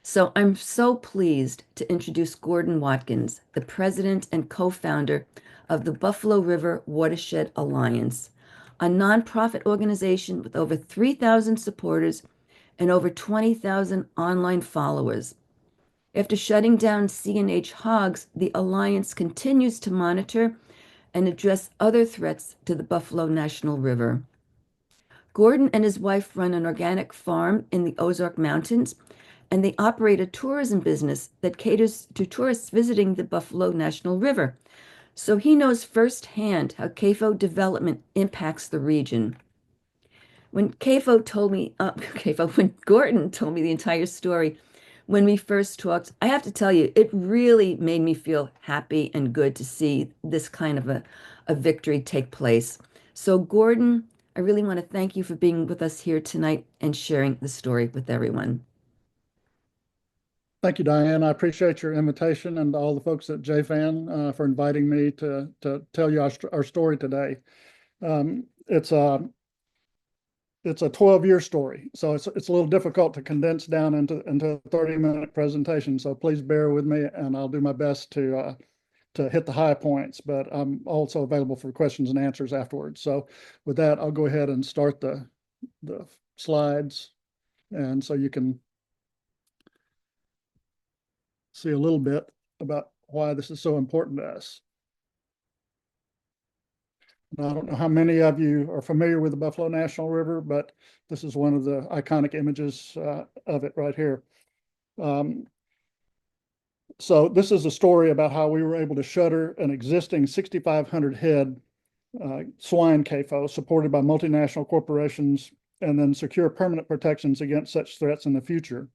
So I'm so pleased to introduce Gordon Watkins, the president and co-founder of the Buffalo River Watershed Alliance, a nonprofit organization with over 3,000 supporters and over 20,000 online followers. After shutting down C&H Hogs, the Alliance continues to monitor and address other threats to the Buffalo National River. Gordon and his wife run an organic farm in the Ozark Mountains, and they operate a tourism business that caters to tourists visiting the Buffalo National River. So he knows firsthand how CAFO development impacts the region. When CAFO told me, when Gordon told me the entire story when we first talked, I have to tell you, it really made me feel happy and good to see this kind of a victory take place. So, Gordon, I really want to thank you for being with us here tonight and sharing the story with everyone. Thank you, Diane. I appreciate your invitation and all the folks at JFAN for inviting me to tell you our story today. Um, it's a it's a 12-year story, so it's a little difficult to condense down into a 30-minute presentation. So please bear with me, and I'll do my best to hit the high points. But I'm also available for questions and answers afterwards. So with that, I'll go ahead and start the slides, and so you can see a little bit about why this is so important to us. Now, I don't know how many of you are familiar with the Buffalo National River, but this is one of the iconic images of it right here. So this is a story about how we were able to shutter an existing 6,500 head swine CAFO supported by multinational corporations and then secure permanent protections against such threats in the future.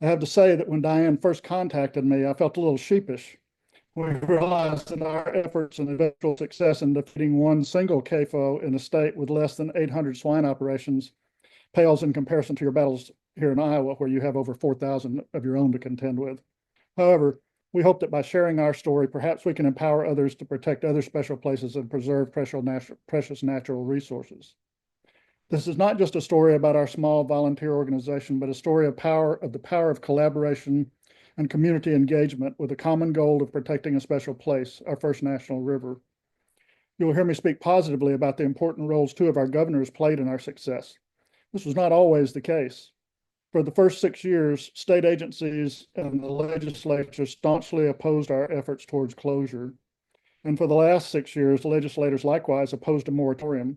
I have to say that when Diane first contacted me, I felt a little sheepish. We realized that our efforts and eventual success in defeating one single CAFO in a state with less than 800 swine operations pales in comparison to your battles here in Iowa, where you have over 4,000 of your own to contend with. However, we hope that by sharing our story, perhaps we can empower others to protect other special places and preserve precious natural resources. This is not just a story about our small volunteer organization, but a story of the power of collaboration and community engagement with a common goal of protecting a special place, our first national river. You'll hear me speak positively about the important roles two of our governors played in our success. This was not always the case. For the first 6 years, state agencies and the legislature staunchly opposed our efforts towards closure. And for the last 6 years, legislators likewise opposed a moratorium.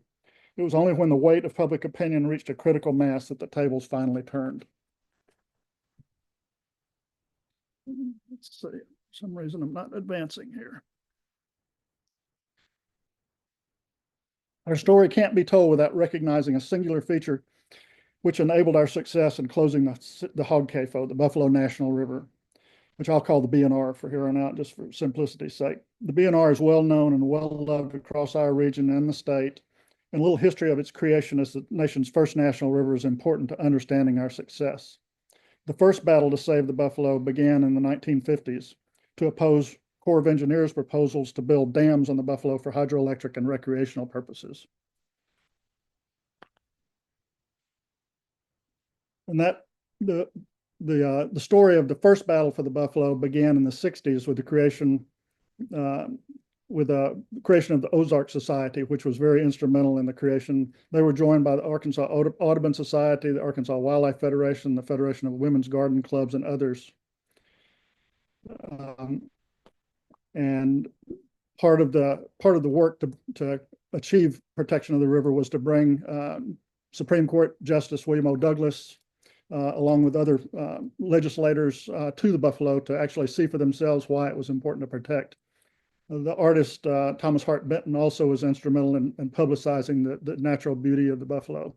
It was only when the weight of public opinion reached a critical mass that the tables finally turned. Let's see, for some reason I'm not advancing here. Our story can't be told without recognizing a singular feature which enabled our success in closing the hog CAFO, the Buffalo National River, which I'll call the BNR for here on out, just for simplicity's sake. The BNR is well known and well loved across our region and the state, and a little history of its creation as the nation's first national river is important to understanding our success. The first battle to save the Buffalo began in the 1950s to oppose Corps of Engineers proposals to build dams on the Buffalo for hydroelectric and recreational purposes. And the story of the first battle for the Buffalo began in the 60s with the creation of the Ozark Society, which was very instrumental in the creation. They were joined by the Arkansas Audubon Society, the Arkansas Wildlife Federation, the Federation of Women's Garden Clubs, and others. And part of the work to achieve protection of the river was to bring Supreme Court Justice William O. Douglas, along with other legislators, to the Buffalo to actually see for themselves why it was important to protect. The artist Thomas Hart Benton also was instrumental in publicizing the natural beauty of the Buffalo.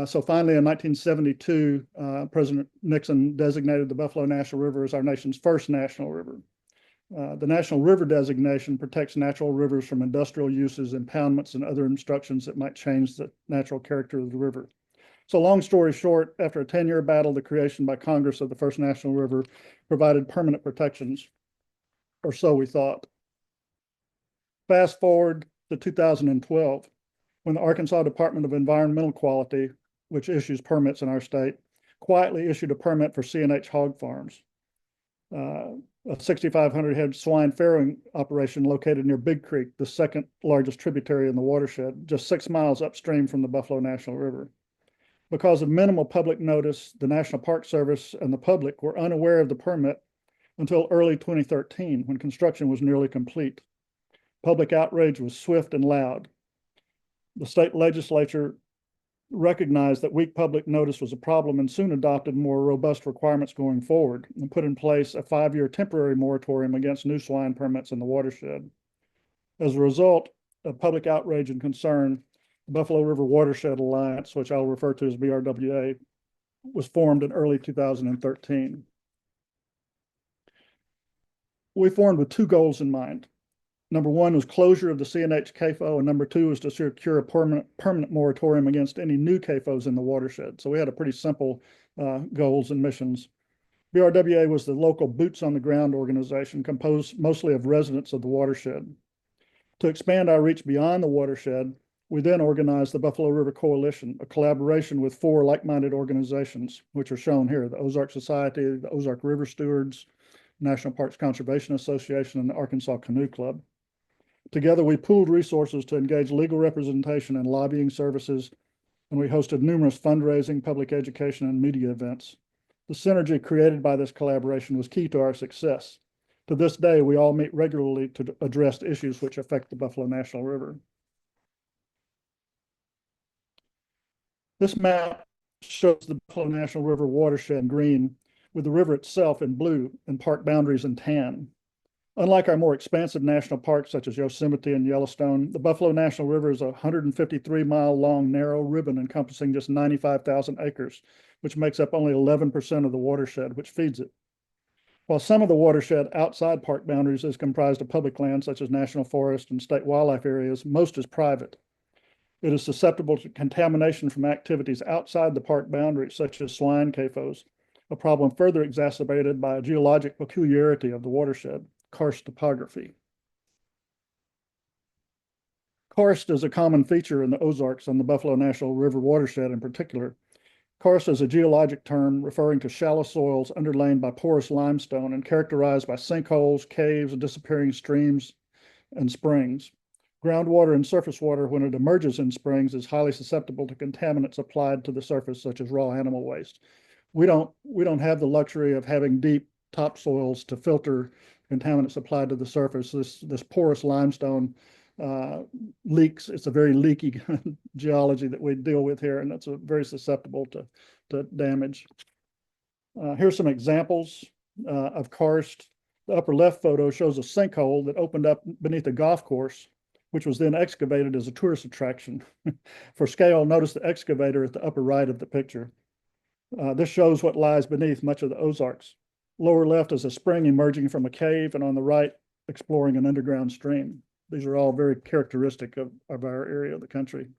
So finally, in 1972, President Nixon designated the Buffalo National River as our nation's first national river. The National River designation protects natural rivers from industrial uses, impoundments, and other obstructions that might change the natural character of the river. So long story short, after a 10-year battle, the creation by Congress of the first national river provided permanent protections, or so we thought. Fast forward to 2012, when the Arkansas Department of Environmental Quality, which issues permits in our state, quietly issued a permit for C&H Hog Farms, a 6,500 head swine farrowing operation located near Big Creek, the second largest tributary in the watershed, just 6 miles upstream from the Buffalo National River. Because of minimal public notice, the National Park Service and the public were unaware of the permit until early 2013, when construction was nearly complete. Public outrage was swift and loud. The state legislature recognized that weak public notice was a problem and soon adopted more robust requirements going forward and put in place a 5-year temporary moratorium against new swine permits in the watershed. As a result of public outrage and concern, the Buffalo River Watershed Alliance, which I'll refer to as BRWA, was formed in early 2013. We formed with 2 goals in mind. Number 1 was closure of the C&H CAFO, and number 2 was to secure a permanent moratorium against any new CAFOs in the watershed. So we had a pretty simple goals and missions. BRWA was the local boots on the ground organization composed mostly of residents of the watershed. To expand our reach beyond the watershed, we then organized the Buffalo River Coalition, a collaboration with 4 like-minded organizations, which are shown here: the Ozark Society, the Ozark River Stewards, National Parks Conservation Association, and the Arkansas Canoe Club. Together, we pooled resources to engage legal representation and lobbying services, and we hosted numerous fundraising, public education, and media events. The synergy created by this collaboration was key to our success. To this day, we all meet regularly to address issues which affect the Buffalo National River. This map shows the Buffalo National River watershed in green, with the river itself in blue and park boundaries in tan. Unlike our more expansive national parks such as Yosemite and Yellowstone, the Buffalo National River is a 153-mile-long narrow ribbon encompassing just 95,000 acres, which makes up only 11% of the watershed which feeds it. While some of the watershed outside park boundaries is comprised of public land such as national forest and state wildlife areas, most is private. It is susceptible to contamination from activities outside the park boundaries, such as swine CAFOs, a problem further exacerbated by a geologic peculiarity of the watershed: karst topography. Karst is a common feature in the Ozarks and the Buffalo National River watershed in particular. Karst is a geologic term referring to shallow soils underlain by porous limestone and characterized by sinkholes, caves, disappearing streams, and springs. Groundwater and surface water, when it emerges in springs, is highly susceptible to contaminants applied to the surface, such as raw animal waste. We don't have the luxury of having deep topsoils to filter contaminants applied to the surface. This porous limestone leaks. It's a very leaky geology that we deal with here, and it's very susceptible to damage. Here's some examples of karst. The upper left photo shows a sinkhole that opened up beneath a golf course, which was then excavated as a tourist attraction. For scale, notice the excavator at the upper right of the picture. This shows what lies beneath much of the Ozarks. Lower left is a spring emerging from a cave, and on the right, exploring an underground stream. These are all very characteristic of our area of the country.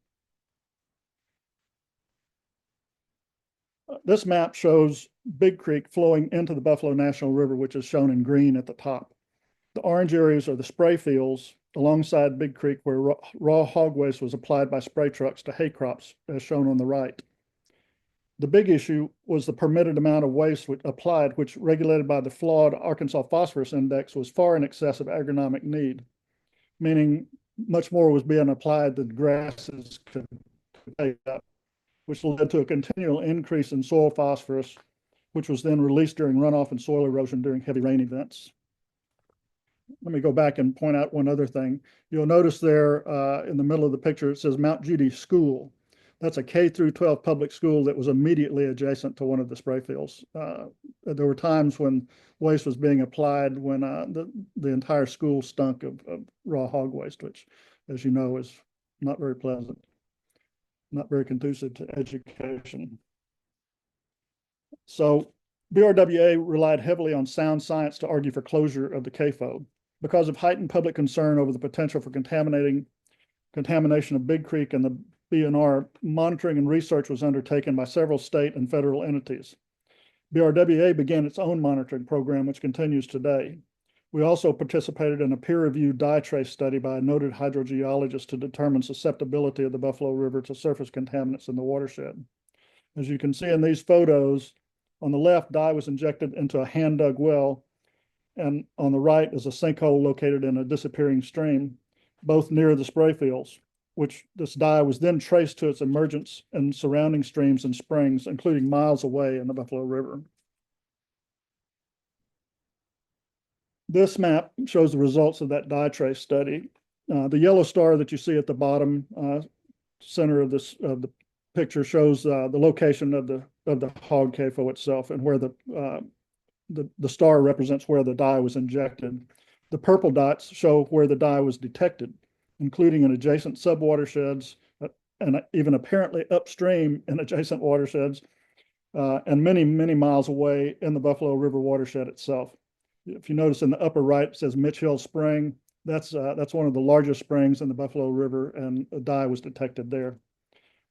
This map shows Big Creek flowing into the Buffalo National River, which is shown in green at the top. The orange areas are the spray fields alongside Big Creek, where raw hog waste was applied by spray trucks to hay crops, as shown on the right. The big issue was the permitted amount of waste applied, which, regulated by the flawed Arkansas Phosphorus Index, was far in excess of agronomic need, meaning much more was being applied than grasses could take up, which led to a continual increase in soil phosphorus, which was then released during runoff and soil erosion during heavy rain events. Let me go back and point out one other thing. You'll notice there in the middle of the picture, it says Mount Judy School. That's a K through 12 public school that was immediately adjacent to one of the spray fields. There were times when waste was being applied when the entire school stunk of raw hog waste, which, as you know, is not very pleasant, not very conducive to education. So BRWA relied heavily on sound science to argue for closure of the CAFO. Because of heightened public concern over the potential for contamination of Big Creek and the BNR, monitoring and research was undertaken by several state and federal entities. BRWA began its own monitoring program, which continues today. We also participated in a peer-reviewed dye trace study by a noted hydrogeologist to determine susceptibility of the Buffalo River to surface contaminants in the watershed. As you can see in these photos, on the left, dye was injected into a hand-dug well, and on the right is a sinkhole located in a disappearing stream, both near the spray fields, which this dye was then traced to its emergence in surrounding streams and springs, including miles away in the Buffalo River. This map shows the results of that dye trace study. The yellow star that you see at the bottom center of the picture shows the location of the hog CAFO itself, and where the star represents where the dye was injected. The purple dots show where the dye was detected, including in adjacent subwatersheds and even apparently upstream in adjacent watersheds, and many, many miles away in the Buffalo River watershed itself. If you notice in the upper right, it says Mitch Hill Spring. That's one of the largest springs in the Buffalo River, and a dye was detected there.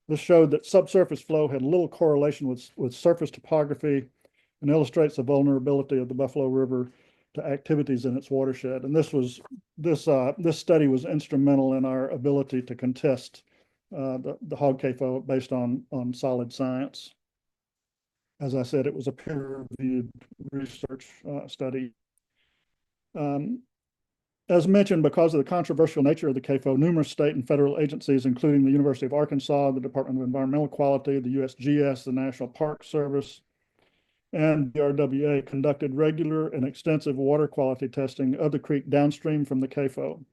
This showed that subsurface flow had little correlation with surface topography, and illustrates the vulnerability of the Buffalo River to activities in its watershed. And this study was instrumental in our ability to contest the hog CAFO based on solid science. As I said, it was a peer-reviewed research study. As mentioned, because of the controversial nature of the CAFO, numerous state and federal agencies, including the University of Arkansas, the Department of Environmental Quality, the USGS, the National Park Service, and the RWA, conducted regular and extensive water quality testing of the creek downstream from the CAFO.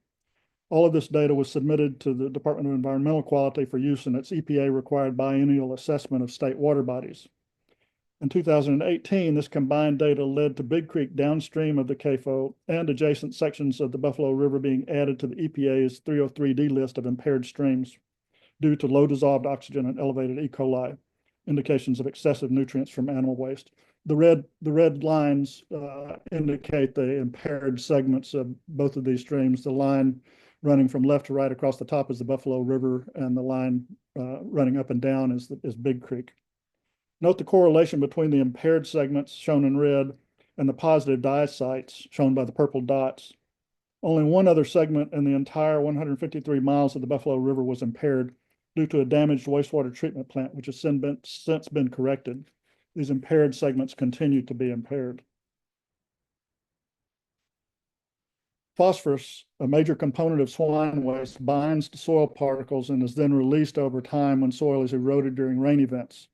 All of this data was submitted to the Department of Environmental Quality for use in its EPA-required biennial assessment of state water bodies. In 2018, this combined data led to Big Creek downstream of the CAFO and adjacent sections of the Buffalo River being added to the EPA's 303D list of impaired streams due to low dissolved oxygen and elevated E. coli, indications of excessive nutrients from animal waste. The red lines indicate the impaired segments of both of these streams. The line running from left to right across the top is the Buffalo River, and the line running up and down is Big Creek. Note the correlation between the impaired segments shown in red and the positive dye sites shown by the purple dots. Only one other segment in the entire 153 miles of the Buffalo River was impaired due to a damaged wastewater treatment plant, which has since been corrected. These impaired segments continue to be impaired. Phosphorus, a major component of swine waste, binds to soil particles and is then released over time when soil is eroded during rain events.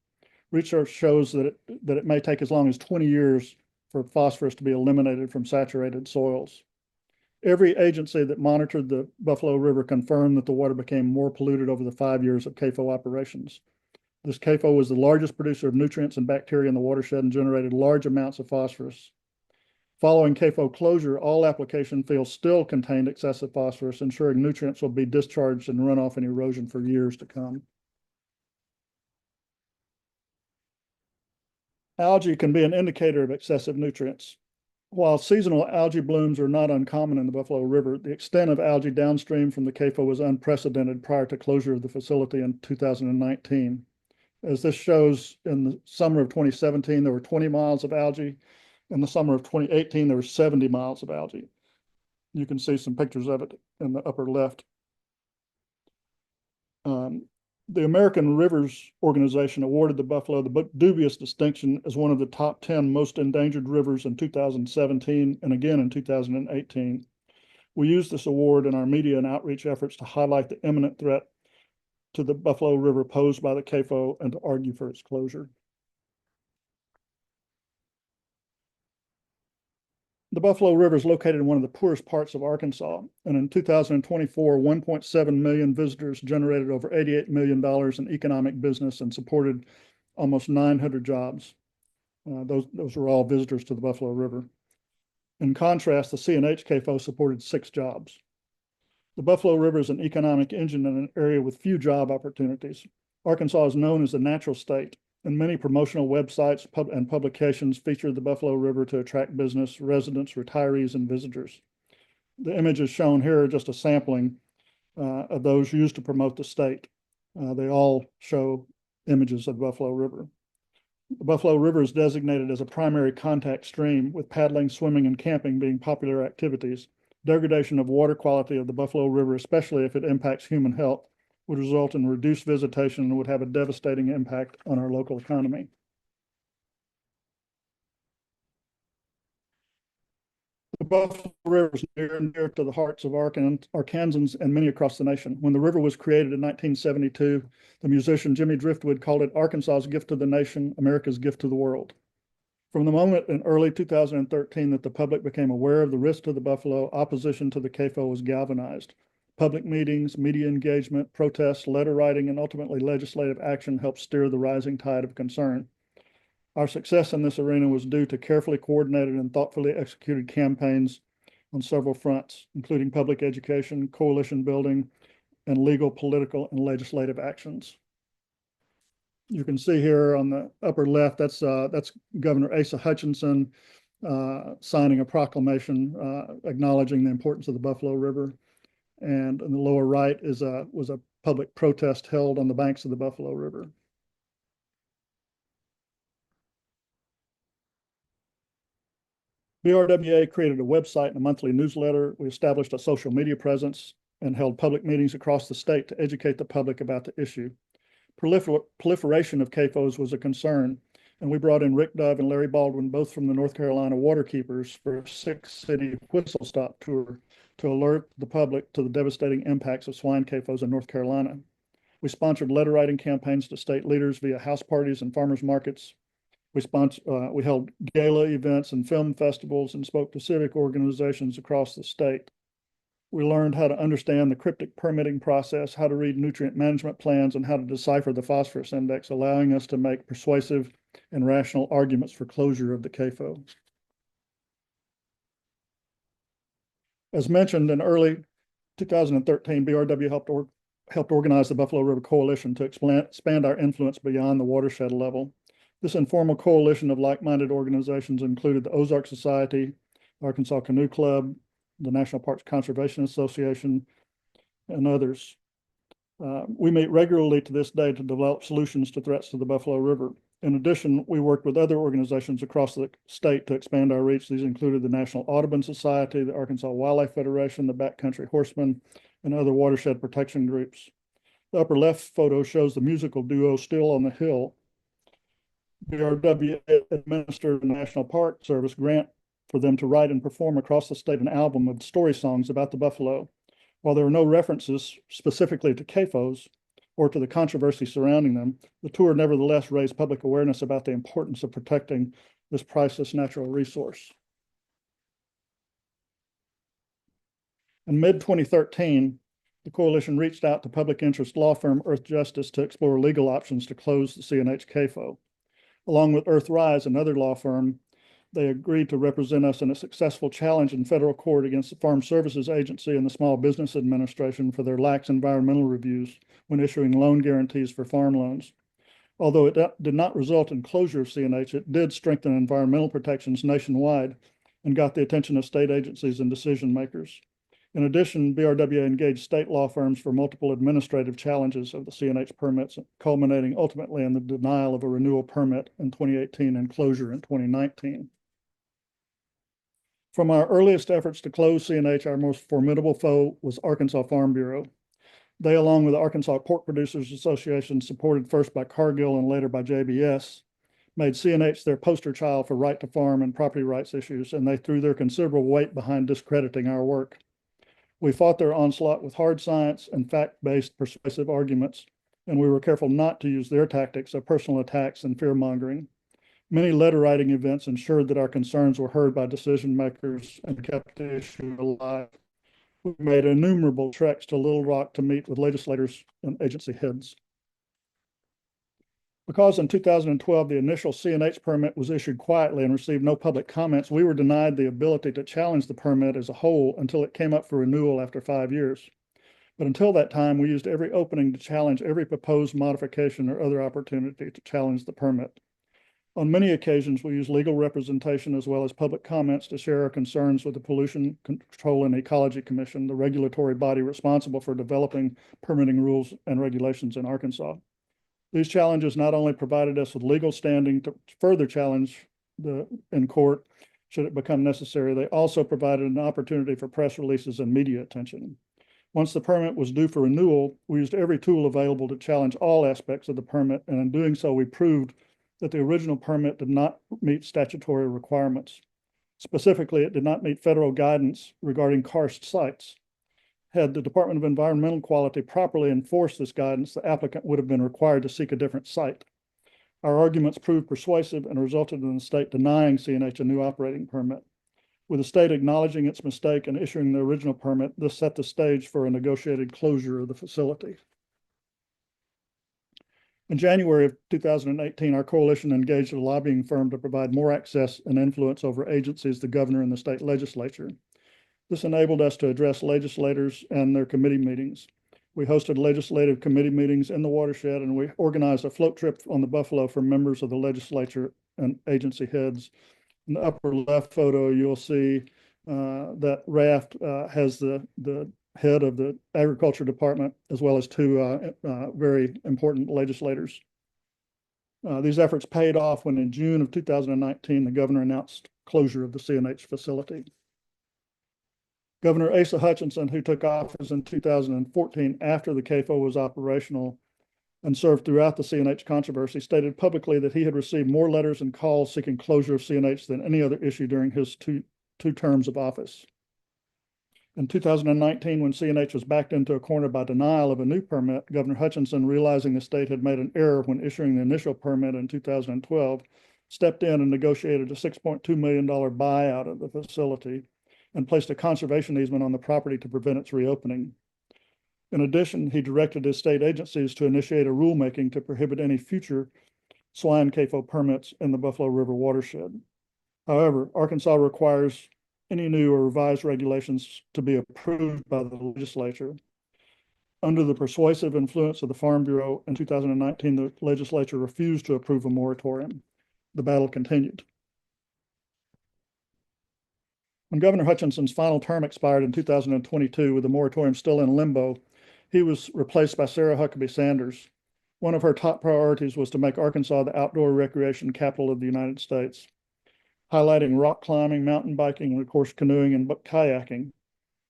Research shows that it may take as long as 20 years for phosphorus to be eliminated from saturated soils. Every agency that monitored the Buffalo River confirmed that the water became more polluted over the 5 years of CAFO operations. This CAFO was the largest producer of nutrients and bacteria in the watershed and generated large amounts of phosphorus. Following CAFO closure, all application fields still contained excessive phosphorus, ensuring nutrients will be discharged in runoff and erosion for years to come. Algae can be an indicator of excessive nutrients. While seasonal algae blooms are not uncommon in the Buffalo River, the extent of algae downstream from the CAFO was unprecedented prior to closure of the facility in 2019. As this shows, in the summer of 2017, there were 20 miles of algae. In the summer of 2018, there were 70 miles of algae. You can see some pictures of it in the upper left. The American Rivers Organization awarded the Buffalo the dubious distinction as one of the top 10 most endangered rivers in 2017 and again in 2018. We used this award in our media and outreach efforts to highlight the imminent threat to the Buffalo River posed by the CAFO and to argue for its closure. The Buffalo River is located in one of the poorest parts of Arkansas, and in 2024, 1.7 million visitors generated over $88 million in economic business and supported almost 900 jobs. Those were all visitors to the Buffalo River. In contrast, the C&H CAFO supported 6 jobs. The Buffalo River is an economic engine in an area with few job opportunities. Arkansas is known as the natural state, and many promotional websites and publications feature the Buffalo River to attract business, residents, retirees, and visitors. The images shown here are just a sampling of those used to promote the state. They all show images of the Buffalo River. The Buffalo River is designated as a primary contact stream, with paddling, swimming, and camping being popular activities. Degradation of water quality of the Buffalo River, especially if it impacts human health, would result in reduced visitation and would have a devastating impact on our local economy. The Buffalo River is near and dear to the hearts of Arkansans and many across the nation. When the river was created in 1972, the musician Jimmy Driftwood called it Arkansas's gift to the nation, America's gift to the world. From the moment in early 2013 that the public became aware of the risk to the buffalo, opposition to the CAFO was galvanized. Public meetings, media engagement, protests, letter writing, and ultimately legislative action helped steer the rising tide of concern. Our success in this arena was due to carefully coordinated and thoughtfully executed campaigns on several fronts, including public education, coalition building, and legal, political, and legislative actions. You can see here on the upper left, that's Governor Asa Hutchinson signing a proclamation acknowledging the importance of the Buffalo River. And in the lower right was a public protest held on the banks of the Buffalo River. BRWA created a website and a monthly newsletter. We established a social media presence and held public meetings across the state to educate the public about the issue. Proliferation of CAFOs was a concern, and we brought in Rick Dove and Larry Baldwin, both from the North Carolina Waterkeepers, for a 6-city whistle stop tour to alert the public to the devastating impacts of swine CAFOs in North Carolina. We sponsored letter writing campaigns to state leaders via house parties and farmers markets. We held gala events and film festivals and spoke to civic organizations across the state. We learned how to understand the cryptic permitting process, how to read nutrient management plans, and how to decipher the phosphorus index, allowing us to make persuasive and rational arguments for closure of the CAFO. As mentioned, in early 2013, BRW helped organize the Buffalo River Coalition to expand our influence beyond the watershed level. This informal coalition of like-minded organizations included the Ozark Society, Arkansas Canoe Club, the National Parks Conservation Association, and others. We meet regularly to this day to develop solutions to threats to the Buffalo River. In addition, we worked with other organizations across the state to expand our reach. These included the National Audubon Society, the Arkansas Wildlife Federation, the Backcountry Horsemen, and other watershed protection groups. The upper left photo shows the musical duo Still on the Hill. BRW administered a National Park Service grant for them to write and perform across the state an album of story songs about the buffalo. While there were no references specifically to CAFOs or to the controversy surrounding them, the tour nevertheless raised public awareness about the importance of protecting this priceless natural resource. In mid-2013, the coalition reached out to public interest law firm Earth Justice to explore legal options to close the C&H CAFO. Along with Earthrise, another law firm, they agreed to represent us in a successful challenge in federal court against the Farm Services Agency and the Small Business Administration for their lax environmental reviews when issuing loan guarantees for farm loans. Although it did not result in closure of C&H, it did strengthen environmental protections nationwide and got the attention of state agencies and decision makers. In addition, BRWA engaged state law firms for multiple administrative challenges of the C&H permits, culminating ultimately in the denial of a renewal permit in 2018 and closure in 2019. From our earliest efforts to close C&H, our most formidable foe was Arkansas Farm Bureau. They, along with the Arkansas Pork Producers Association, supported first by Cargill and later by JBS, made C&H their poster child for right to farm and property rights issues, and they threw their considerable weight behind discrediting our work. We fought their onslaught with hard science and fact-based persuasive arguments, and we were careful not to use their tactics of personal attacks and fear-mongering. Many letter-writing events ensured that our concerns were heard by decision makers and kept the issue alive. We made innumerable treks to Little Rock to meet with legislators and agency heads. Because in 2012, the initial C&H permit was issued quietly and received no public comments, we were denied the ability to challenge the permit as a whole until it came up for renewal after 5 years. But until that time, we used every opening to challenge every proposed modification or other opportunity to challenge the permit. On many occasions, we used legal representation as well as public comments to share our concerns with the Pollution Control and Ecology Commission, the regulatory body responsible for developing permitting rules and regulations in Arkansas. These challenges not only provided us with legal standing to further challenge in court should it become necessary, they also provided an opportunity for press releases and media attention. Once the permit was due for renewal, we used every tool available to challenge all aspects of the permit, and in doing so, we proved that the original permit did not meet statutory requirements. Specifically, it did not meet federal guidance regarding karst sites. Had the Department of Environmental Quality properly enforced this guidance, the applicant would have been required to seek a different site. Our arguments proved persuasive and resulted in the state denying C&H a new operating permit. With the state acknowledging its mistake and issuing the original permit, this set the stage for a negotiated closure of the facility. In January of 2018, our coalition engaged a lobbying firm to provide more access and influence over agencies, the governor, and the state legislature. This enabled us to address legislators and their committee meetings. We hosted legislative committee meetings in the watershed, and we organized a float trip on the Buffalo for members of the legislature and agency heads. In the upper left photo, you'll see that raft has the head of the agriculture department, as well as two very important legislators. These efforts paid off when in June of 2019, the governor announced closure of the C&H facility. Governor Asa Hutchinson, who took office in 2014 after the CAFO was operational and served throughout the C&H controversy, stated publicly that he had received more letters and calls seeking closure of C&H than any other issue during his two terms of office. In 2019, when C&H was backed into a corner by denial of a new permit, Governor Hutchinson, realizing the state had made an error when issuing the initial permit in 2012, stepped in and negotiated a $6.2 million buyout of the facility and placed a conservation easement on the property to prevent its reopening. In addition, he directed his state agencies to initiate a rulemaking to prohibit any future swine CAFO permits in the Buffalo River watershed. However, Arkansas requires any new or revised regulations to be approved by the legislature. Under the persuasive influence of the Farm Bureau in 2019, the legislature refused to approve a moratorium. The battle continued. When Governor Hutchinson's final term expired in 2022, with the moratorium still in limbo, he was replaced by Sarah Huckabee Sanders. One of her top priorities was to make Arkansas the outdoor recreation capital of the United States, highlighting rock climbing, mountain biking, and of course, canoeing and kayaking.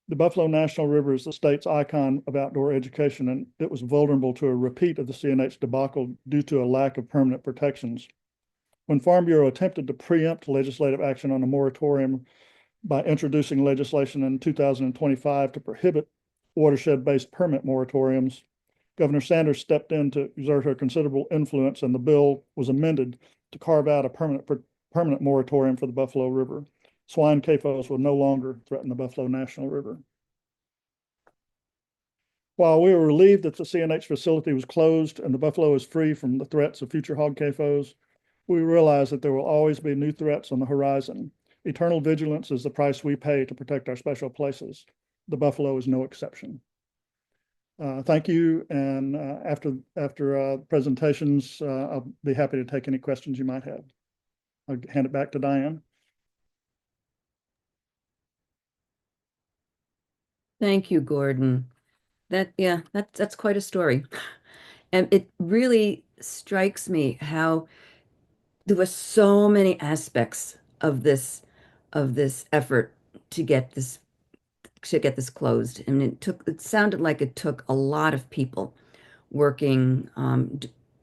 The Buffalo National River is the state's icon of outdoor education, and it was vulnerable to a repeat of the C&H debacle due to a lack of permanent protections. When Farm Bureau attempted to preempt legislative action on a moratorium by introducing legislation in 2025 to prohibit watershed-based permit moratoriums, Governor Sanders stepped in to exert her considerable influence, and the bill was amended to carve out a permanent moratorium for the Buffalo River. Swine CAFOs will no longer threaten the Buffalo National River. While we were relieved that the C&H facility was closed and the Buffalo is free from the threats of future hog CAFOs, we realize that there will always be new threats on the horizon. Eternal vigilance is the price we pay to protect our special places. The Buffalo is no exception. Thank you, and after presentations, I'll be happy to take any questions you might have. I'll hand it back to Diane. Thank you, Gordon. That's quite a story. And it really strikes me how there were so many aspects of this effort to get this closed. And it sounded like it took a lot of people working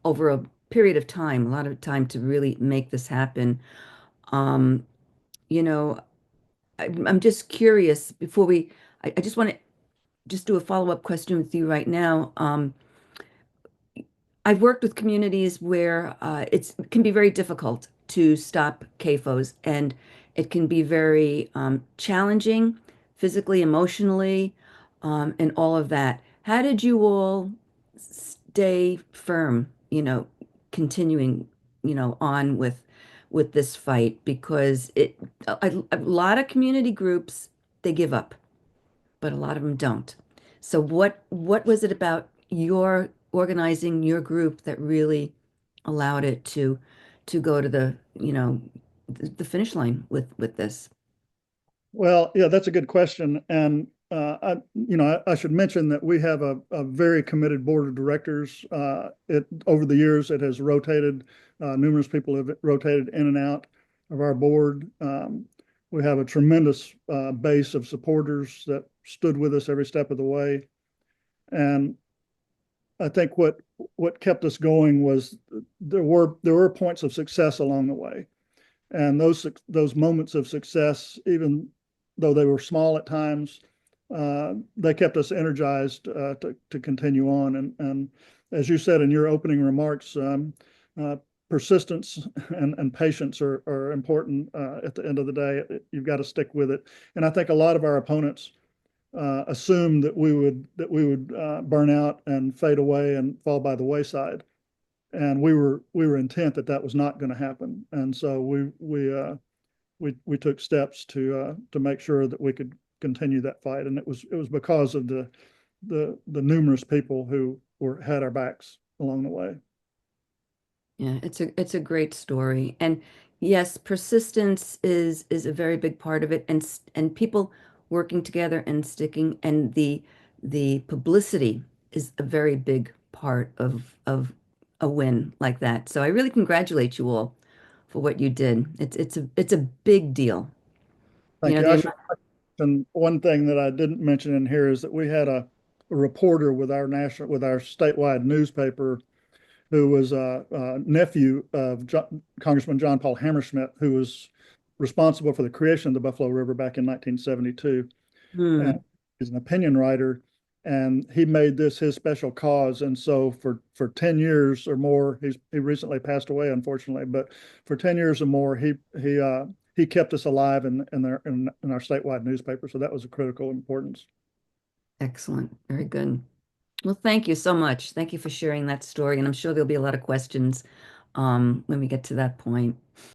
over a period of time, a lot of time to really make this happen. Um, you know, I'm just curious before I just want to just do a follow-up question with you right now. I've worked with communities where it can be very difficult to stop CAFOs, and it can be very challenging physically, emotionally, and all of that. How did you all stay firm, continuing, on with this fight? Because a lot of community groups, they give up, but a lot of them don't. So what was it about your organizing your group that really allowed it to go to the finish line with this? Well, yeah, that's a good question. And I should mention that we have a very committed board of directors. Over the years, it has rotated. Numerous people have rotated in and out of our board. We have a tremendous base of supporters that stood with us every step of the way. And I think what kept us going was there were points of success along the way, and those moments of success, even though they were small at times, they kept us energized to continue on. And as you said in your opening remarks, uh, persistence and patience are important. At the end of the day, you've got to stick with it. And I think a lot of our opponents assumed that we would burn out and fade away and fall by the wayside. And we were intent that that was not going to happen. And so we took steps to make sure that we could continue that fight. And it was because of the numerous people who had our backs along the way. Yeah, it's a great story. And yes, persistence is a very big part of it, and people working together and sticking, and the publicity is a very big part of a win like that. So I really congratulate you all for what you did. It's a big deal. You Thank know, you. the I should mention one thing that I didn't mention in here is that we had a reporter with our statewide newspaper who was a nephew of Congressman John Paul Hammerschmidt, who was responsible for the creation of the Buffalo River back in 1972. And Hmm, he's an opinion writer, and he made this his special cause. And so for 10 years or more, he recently passed away, unfortunately, but for 10 years or more, he kept us alive in our statewide newspaper. So that was a critical importance. excellent. Very good. Well, thank you so much. Thank you for sharing that story, and I'm sure there'll be a lot of questions when we get to that point.